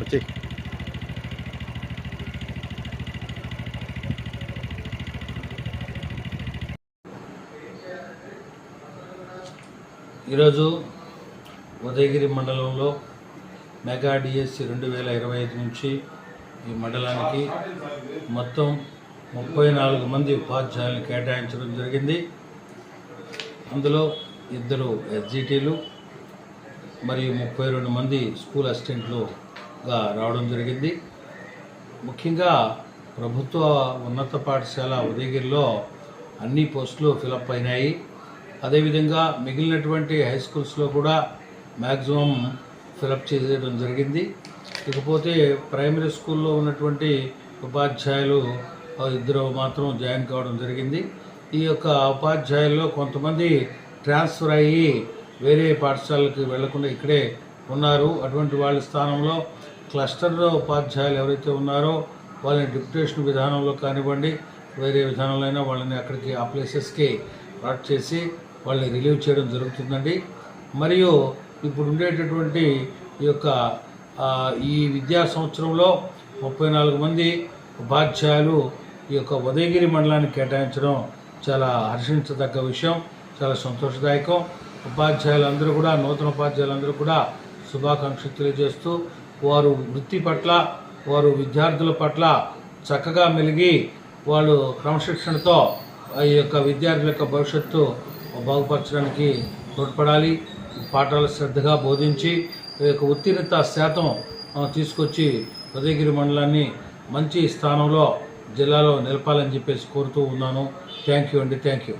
వచ్చి ఈరోజు ఉదయగిరి మండలంలో మెగా డిఎస్సి 2025 నుంచి ఈ మండలానికి మొత్తం 34 మంది ఉపాధ్యాయులను కేటాయించడం జరిగింది. అందులో 2 ఎస్జిటీలు మరియు 32 మంది స్కూల్ అసిస్టెంట్లుగా రావడం జరిగింది. ముఖ్యంగా ప్రభుత్వ ఉన్నత పాఠశాల ఉదయగిరిలో అన్ని పోస్టులు ఫిలప్ అయినాయి. అదేవిధంగా మిగిలినటువంటి హై స్కూల్స్లో కూడా మ్యాక్సిమం ఫిలప్ చేయడం జరిగింది. ఇకపోతే ప్రైమరీ స్కూల్లో ఉన్నటువంటి ఉపాధ్యాయులు 2 మాత్రం జాయిన్ కావడం జరిగింది. ఈ యొక్క ఉపాధ్యాయుల్లో కొంతమంది ట్రాన్స్ఫర్ అయ్యి వేరే పాఠశాలకి వెళ్లకుండా ఇక్కడే ఉన్నారు. అటువంటి వాళ్ళ స్థానంలో క్లస్టర్ ఉపాధ్యాయులు ఎవరైతే ఉన్నారో వాళ్ళని డిప్యుటేషన్ విధానంలో కానివ్వండి, వేరే విధానంలో అయినా వాళ్ళని అక్కడికి ఆ ప్లేసెస్కి రాట్ చేసి వాళ్ళని రిలీవ్ చేయడం జరుగుతుందండి. మరియు ఇప్పుడు ఉండేటటువంటి ఈ విద్యా సంవత్సరంలో 34 మంది ఉపాధ్యాయులు ఈ యొక్క ఉదయగిరి మండలానికి కేటాయించడం చాలా హర్షించదగ్గ విషయం, చాలా సంతోషదాయకం. ఉపాధ్యాయులందరూ కూడా, నూతన ఉపాధ్యాయులందరూ కూడా శుభాకాంక్షలు తెలియజేస్తూ వారు వృత్తి పట్ల, వారు విద్యార్థుల పట్ల చక్కగా మెలిగి వాళ్ళు క్రమశిక్షణతో ఈ యొక్క విద్యార్థుల యొక్క భవిష్యత్తు బాగుపరచడానికి తోడ్పడాలి. పాఠాలు శ్రద్ధగా బోధించి ఈ యొక్క ఉత్తీర్ణత శాతం తీసుకొచ్చి ఉదయగిరి మండలాన్ని మంచి స్థానంలో జిల్లాలో నిలపాలని చెప్పేసి కోరుతూ ఉన్నాను. థ్యాంక్ యూ అండి. Thank you.